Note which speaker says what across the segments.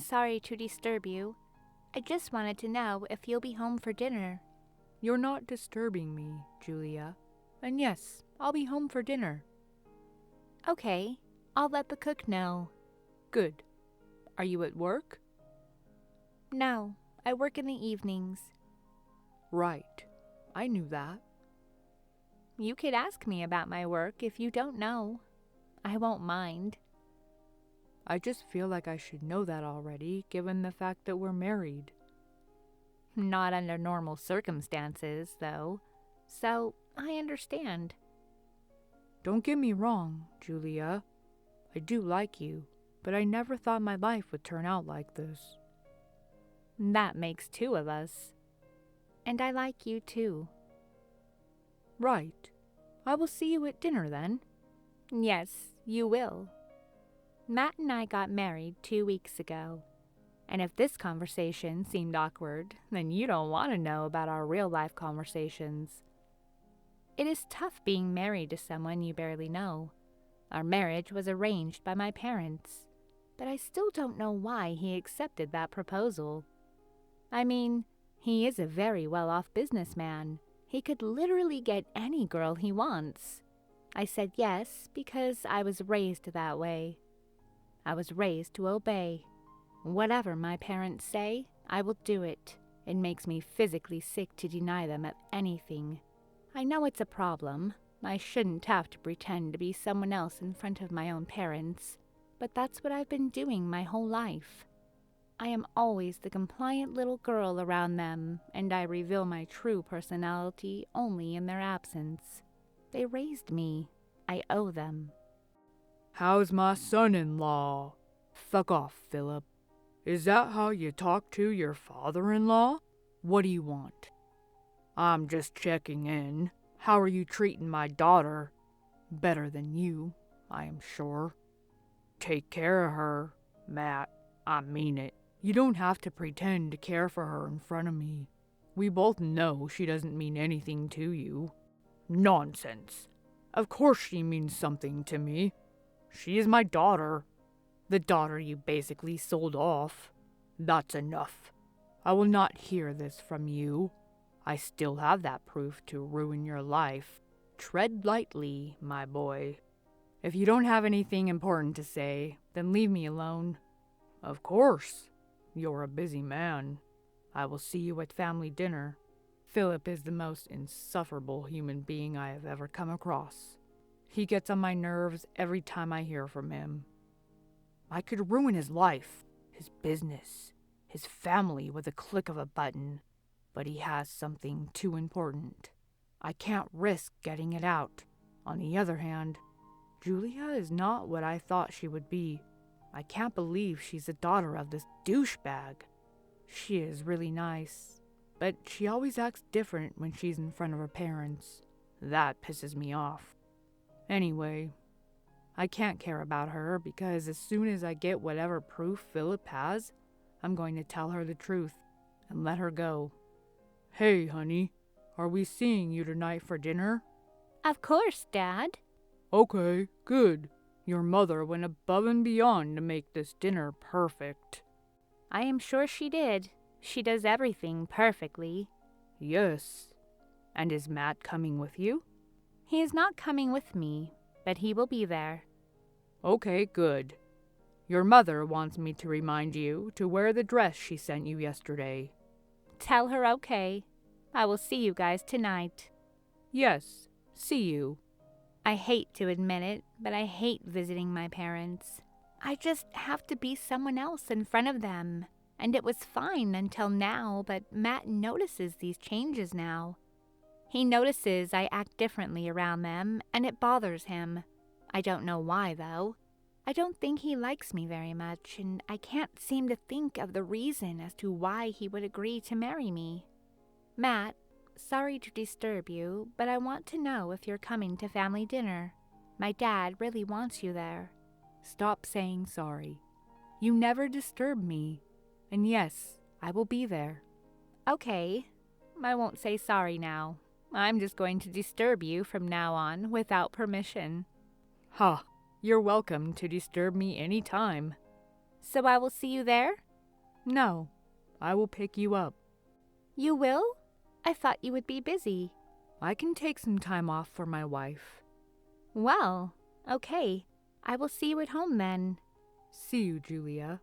Speaker 1: sorry to disturb you. I just wanted to know if you'll be home for dinner.
Speaker 2: You're not disturbing me, Julia. And yes, I'll be home for dinner.
Speaker 1: Okay, I'll let the cook know.
Speaker 2: Good. Are you at work?
Speaker 1: No, I work in the evenings.
Speaker 2: Right. I knew that.
Speaker 1: You could ask me about my work if you don't know. I won't mind.
Speaker 2: I just feel like I should know that already, given the fact that we're married.
Speaker 1: Not under normal circumstances, though. So, I understand.
Speaker 2: Don't get me wrong, Julia. I do like you, but I never thought my life would turn out like this.
Speaker 1: That makes two of us. And I like you too.
Speaker 2: Right. I will see you at dinner then.
Speaker 1: Yes, you will. Matt and I got married 2 weeks ago. And if this conversation seemed awkward, then you don't want to know about our real-life conversations. It is tough being married to someone you barely know. Our marriage was arranged by my parents, but I still don't know why he accepted that proposal. I mean, he is a very well-off businessman. He could literally get any girl he wants. I said yes because I was raised that way. I was raised to obey. Whatever my parents say, I will do it. It makes me physically sick to deny them of anything. I know it's a problem. I shouldn't have to pretend to be someone else in front of my own parents, but that's what I've been doing my whole life. I am always the compliant little girl around them, and I reveal my true personality only in their absence. They raised me. I owe them.
Speaker 2: How's my son-in-law? Fuck off, Philip. Is that how you talk to your father-in-law? What do you want? I'm just checking in. How are you treating my daughter? Better than you, I am sure. Take care of her, Matt. I mean it. You don't have to pretend to care for her in front of me. We both know she doesn't mean anything to you. Nonsense. Of course she means something to me. She is my daughter. The daughter you basically sold off. That's enough. I will not hear this from you. I still have that proof to ruin your life. Tread lightly, my boy. If you don't have anything important to say, then leave me alone. Of course. You're a busy man. I will see you at family dinner. Philip is the most insufferable human being I have ever come across. He gets on my nerves every time I hear from him. I could ruin his life, his business, his family with a click of a button, but he has something too important. I can't risk getting it out. On the other hand, Julia is not what I thought she would be. I can't believe she's the daughter of this douchebag. She is really nice, but she always acts different when she's in front of her parents. That pisses me off. Anyway, I can't care about her because as soon as I get whatever proof Philip has, I'm going to tell her the truth and let her go. Hey, honey, are we seeing you tonight for dinner?
Speaker 1: Of course, Dad.
Speaker 2: Okay, good. Your mother went above and beyond to make this dinner perfect.
Speaker 1: I am sure she did. She does everything perfectly.
Speaker 2: Yes. And is Matt coming with you?
Speaker 1: He is not coming with me, but he will be there.
Speaker 2: Okay, good. Your mother wants me to remind you to wear the dress she sent you yesterday.
Speaker 1: Tell her okay. I will see you guys tonight.
Speaker 2: Yes, see you.
Speaker 1: I hate to admit it, but I hate visiting my parents. I just have to be someone else in front of them. And it was fine until now, but Matt notices these changes now. He notices I act differently around them, and it bothers him. I don't know why, though. I don't think he likes me very much, and I can't seem to think of the reason as to why he would agree to marry me. Matt, sorry to disturb you, but I want to know if you're coming to family dinner. My dad really wants you there.
Speaker 2: Stop saying sorry. You never disturb me. And yes, I will be there.
Speaker 1: Okay, I won't say sorry now. I'm just going to disturb you from now on without permission.
Speaker 2: Ha, you're welcome to disturb me any time.
Speaker 1: So I will see you there?
Speaker 2: No, I will pick you up.
Speaker 1: You will? I thought you would be busy.
Speaker 2: I can take some time off for my wife.
Speaker 1: Well, okay. I will see you at home then.
Speaker 2: See you, Julia.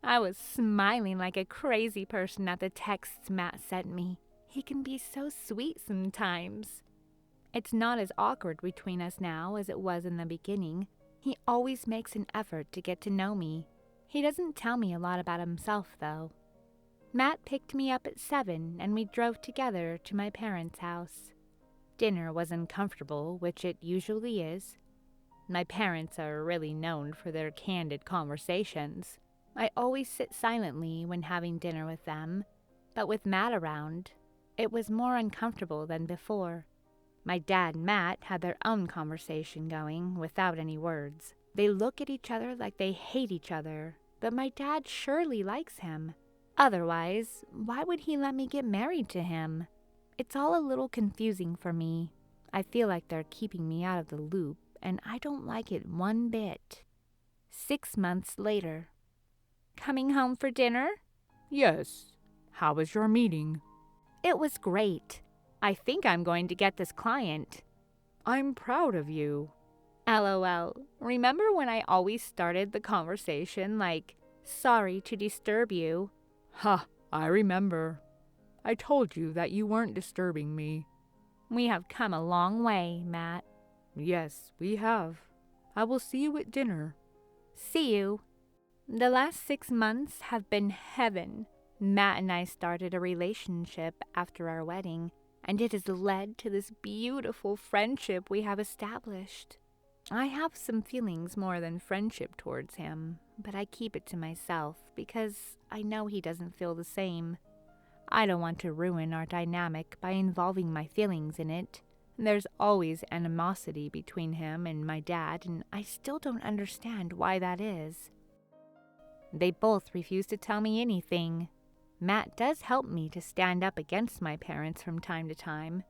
Speaker 1: I was smiling like a crazy person at the texts Matt sent me. He can be so sweet sometimes. It's not as awkward between us now as it was in the beginning. He always makes an effort to get to know me. He doesn't tell me a lot about himself, though. Matt picked me up at 7 and we drove together to my parents' house. Dinner was uncomfortable, which it usually is. My parents are really known for their candid conversations. I always sit silently when having dinner with them, but with Matt around, it was more uncomfortable than before. My dad and Matt had their own conversation going without any words. They look at each other like they hate each other, but my dad surely likes him. Otherwise, why would he let me get married to him? It's all a little confusing for me. I feel like they're keeping me out of the loop, and I don't like it one bit. 6 months later. Coming home for dinner?
Speaker 2: Yes. How was your meeting?
Speaker 1: It was great. I think I'm going to get this client.
Speaker 2: I'm proud of you.
Speaker 1: LOL. Remember when I always started the conversation like, sorry to disturb you?
Speaker 2: Ha, I remember. I told you that you weren't disturbing me.
Speaker 1: We have come a long way, Matt.
Speaker 2: Yes, we have. I will see you at dinner.
Speaker 1: See you. The last 6 months have been heaven. Matt and I started a relationship after our wedding, and it has led to this beautiful friendship we have established. I have some feelings more than friendship towards him, but I keep it to myself because I know he doesn't feel the same. I don't want to ruin our dynamic by involving my feelings in it. There's always animosity between him and my dad, and I still don't understand why that is. They both refuse to tell me anything. Matt does help me to stand up against my parents from time to time.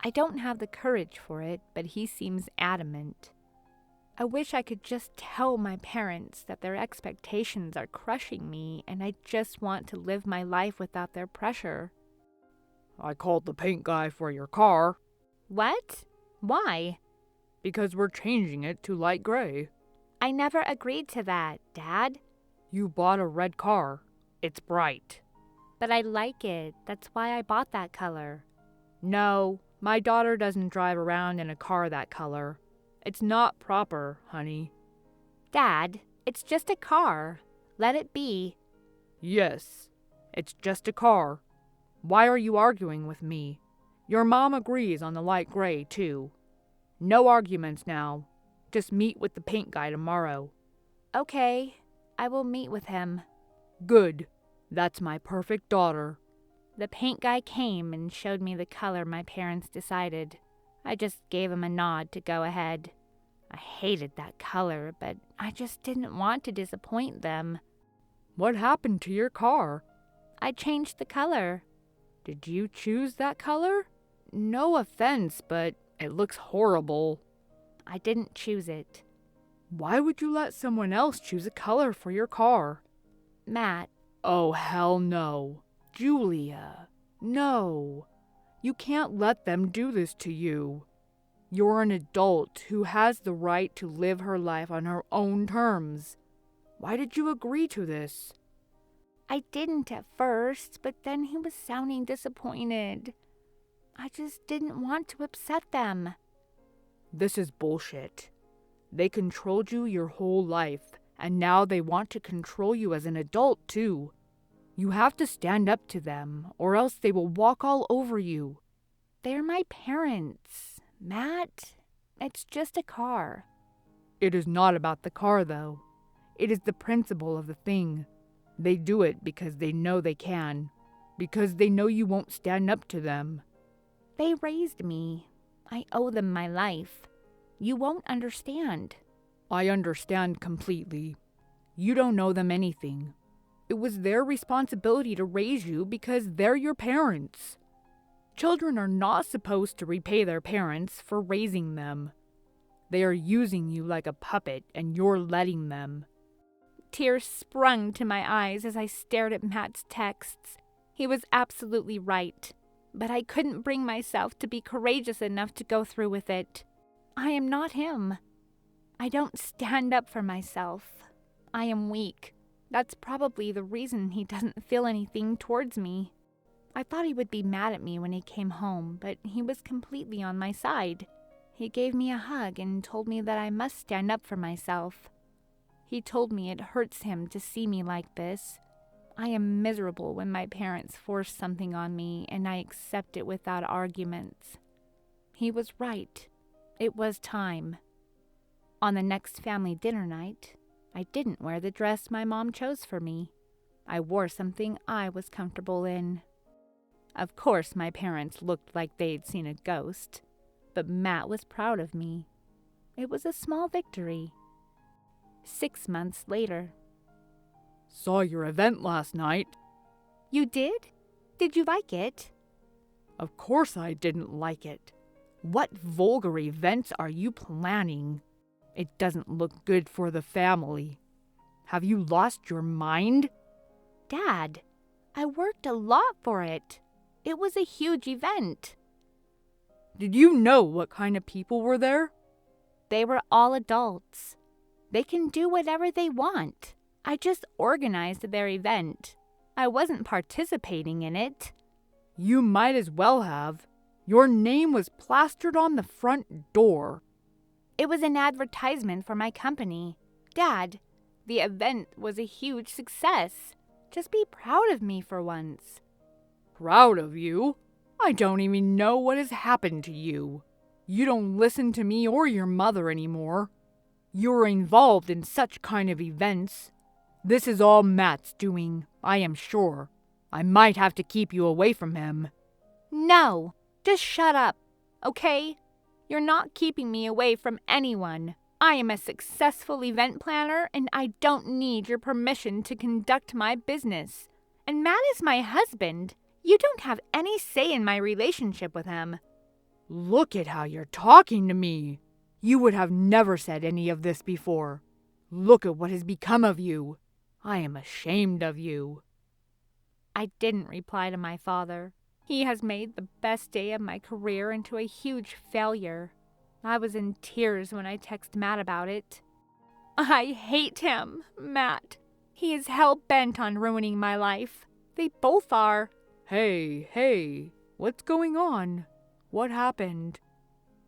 Speaker 1: I don't have the courage for it, but he seems adamant. I wish I could just tell my parents that their expectations are crushing me and I just want to live my life without their pressure.
Speaker 2: I called the paint guy for your car.
Speaker 1: What? Why?
Speaker 2: Because we're changing it to light gray.
Speaker 1: I never agreed to that, Dad.
Speaker 2: You bought a red car. It's bright.
Speaker 1: But I like it. That's why I bought that color.
Speaker 2: No, my daughter doesn't drive around in a car that color. It's not proper, honey.
Speaker 1: Dad, it's just a car. Let it be.
Speaker 2: Yes, it's just a car. Why are you arguing with me? Your mom agrees on the light gray, too. No arguments now. Just meet with the paint guy tomorrow.
Speaker 1: Okay, I will meet with him.
Speaker 2: Good. That's my perfect daughter.
Speaker 1: The paint guy came and showed me the color my parents decided. I just gave him a nod to go ahead. I hated that color, but I just didn't want to disappoint them.
Speaker 2: What happened to your car?
Speaker 1: I changed the color.
Speaker 2: Did you choose that color? No offense, but it looks horrible.
Speaker 1: I didn't choose it.
Speaker 2: Why would you let someone else choose a color for your car?
Speaker 1: Matt.
Speaker 2: Oh, hell no. Julia, no. You can't let them do this to you. You're an adult who has the right to live her life on her own terms. Why did you agree to this?
Speaker 1: I didn't at first, but then he was sounding disappointed. I just didn't want to upset them.
Speaker 2: This is bullshit. They controlled you your whole life, and now they want to control you as an adult, too. You have to stand up to them, or else they will walk all over you.
Speaker 1: They're my parents, Matt. It's just a car.
Speaker 2: It is not about the car, though. It is the principle of the thing. They do it because they know they can, because they know you won't stand up to them.
Speaker 1: They raised me. I owe them my life. You won't understand.
Speaker 2: I understand completely. You don't owe them anything. It was their responsibility to raise you because they're your parents. Children are not supposed to repay their parents for raising them. They are using you like a puppet and you're letting them.
Speaker 1: Tears sprung to my eyes as I stared at Matt's texts. He was absolutely right, but I couldn't bring myself to be courageous enough to go through with it. I am not him. I don't stand up for myself. I am weak. That's probably the reason he doesn't feel anything towards me. I thought he would be mad at me when he came home, but he was completely on my side. He gave me a hug and told me that I must stand up for myself. He told me it hurts him to see me like this. I am miserable when my parents force something on me and I accept it without arguments. He was right. It was time. On the next family dinner night, I didn't wear the dress my mom chose for me. I wore something I was comfortable in. Of course, my parents looked like they'd seen a ghost, but Matt was proud of me. It was a small victory. 6 months later.
Speaker 2: Saw your event last night.
Speaker 1: You did? Did you like it?
Speaker 2: Of course I didn't like it. What vulgar events are you planning? It doesn't look good for the family. Have you lost your mind?
Speaker 1: Dad, I worked a lot for it. It was a huge event.
Speaker 2: Did you know what kind of people were there?
Speaker 1: They were all adults. They can do whatever they want. I just organized their event. I wasn't participating in it.
Speaker 2: You might as well have. Your name was plastered on the front door.
Speaker 1: It was an advertisement for my company. Dad, the event was a huge success. Just be proud of me for once.
Speaker 2: Proud of you? I don't even know what has happened to you. You don't listen to me or your mother anymore. You're involved in such kind of events. This is all Matt's doing, I am sure. I might have to keep you away from him.
Speaker 1: No, just shut up, okay? You're not keeping me away from anyone. I am a successful event planner and I don't need your permission to conduct my business. And Matt is my husband. You don't have any say in my relationship with him.
Speaker 2: Look at how you're talking to me. You would have never said any of this before. Look at what has become of you. I am ashamed of you.
Speaker 1: I didn't reply to my father. He has made the best day of my career into a huge failure. I was in tears when I texted Matt about it. I hate him, Matt. He is hell-bent on ruining my life. They both are.
Speaker 2: Hey, what's going on? What happened?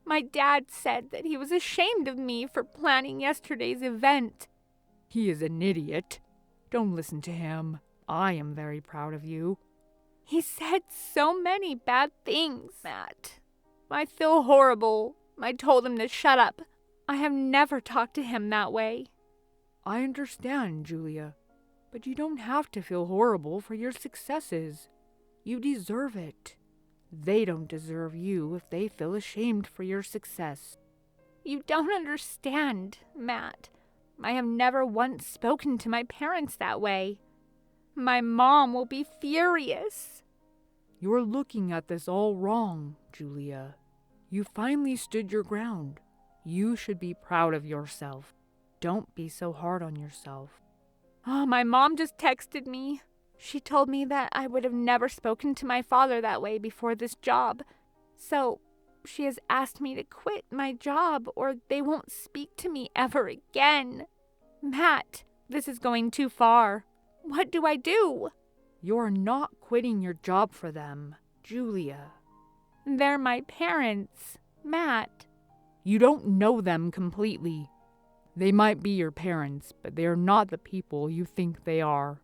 Speaker 1: My dad said that he was ashamed of me for planning yesterday's event.
Speaker 2: He is an idiot. Don't listen to him. I am very proud of you.
Speaker 1: He said so many bad things, Matt. I feel horrible. I told him to shut up. I have never talked to him that way.
Speaker 2: I understand, Julia, but you don't have to feel horrible for your successes. You deserve it. They don't deserve you if they feel ashamed for your success.
Speaker 1: You don't understand, Matt. I have never once spoken to my parents that way. My mom will be furious.
Speaker 2: You're looking at this all wrong, Julia. You finally stood your ground. You should be proud of yourself. Don't be so hard on yourself.
Speaker 1: Oh, my mom just texted me. She told me that I would have never spoken to my father that way before this job. So she has asked me to quit my job or they won't speak to me ever again. Matt, this is going too far. What do I do?
Speaker 2: You're not quitting your job for them, Julia.
Speaker 1: They're my parents, Matt.
Speaker 2: You don't know them completely. They might be your parents, but they are not the people you think they are.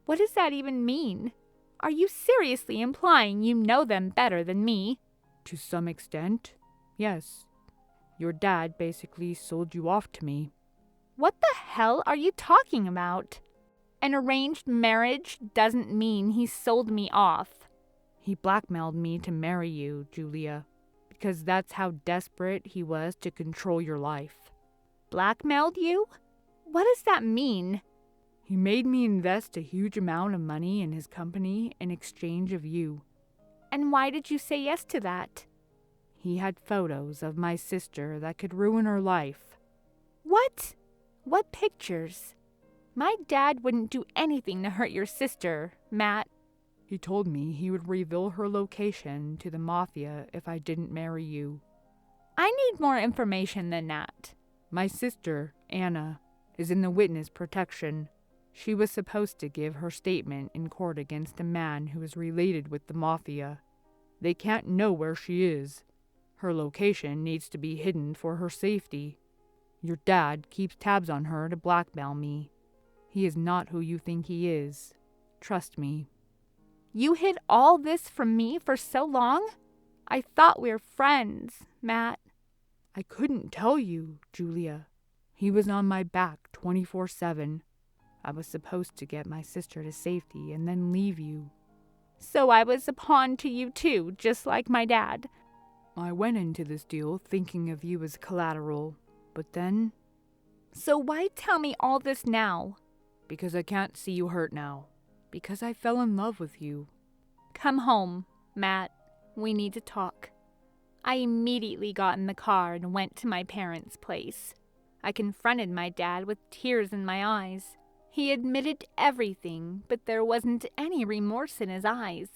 Speaker 1: What does that even mean? Are you seriously implying you know them better than me?
Speaker 2: To some extent, yes. Your dad basically sold you off to me.
Speaker 1: What the hell are you talking about? An arranged marriage doesn't mean he sold me off.
Speaker 2: He blackmailed me to marry you, Julia, because that's how desperate he was to control your life.
Speaker 1: Blackmailed you? What does that mean?
Speaker 2: He made me invest a huge amount of money in his company in exchange of you.
Speaker 1: And why did you say yes to that?
Speaker 2: He had photos of my sister that could ruin her life.
Speaker 1: What? What pictures? My dad wouldn't do anything to hurt your sister, Matt.
Speaker 2: He told me he would reveal her location to the mafia if I didn't marry you.
Speaker 1: I need more information than that.
Speaker 2: My sister, Anna, is in the witness protection. She was supposed to give her statement in court against a man who is related with the mafia. They can't know where she is. Her location needs to be hidden for her safety. Your dad keeps tabs on her to blackmail me. He is not who you think he is. Trust me.
Speaker 1: You hid all this from me for so long? I thought we were friends, Matt.
Speaker 2: I couldn't tell you, Julia. He was on my back 24/7. I was supposed to get my sister to safety and then leave you.
Speaker 1: So I was a pawn to you too, just like my dad.
Speaker 2: I went into this deal thinking of you as collateral, but then...
Speaker 1: So why tell me all this now?
Speaker 2: Because I can't see you hurt now. Because I fell in love with you.
Speaker 1: Come home, Matt. We need to talk. I immediately got in the car and went to my parents' place. I confronted my dad with tears in my eyes. He admitted everything, but there wasn't any remorse in his eyes.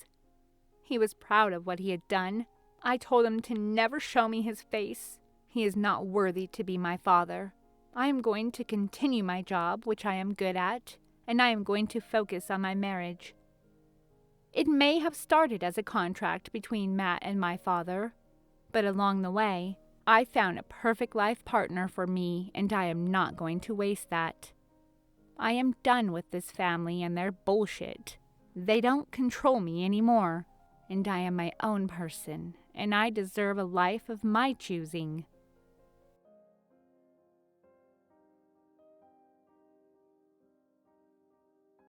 Speaker 1: He was proud of what he had done. I told him to never show me his face. He is not worthy to be my father. I am going to continue my job, which I am good at, and I am going to focus on my marriage. It may have started as a contract between Matt and my father, but along the way, I found a perfect life partner for me, and I am not going to waste that. I am done with this family and their bullshit. They don't control me anymore, and I am my own person, and I deserve a life of my choosing.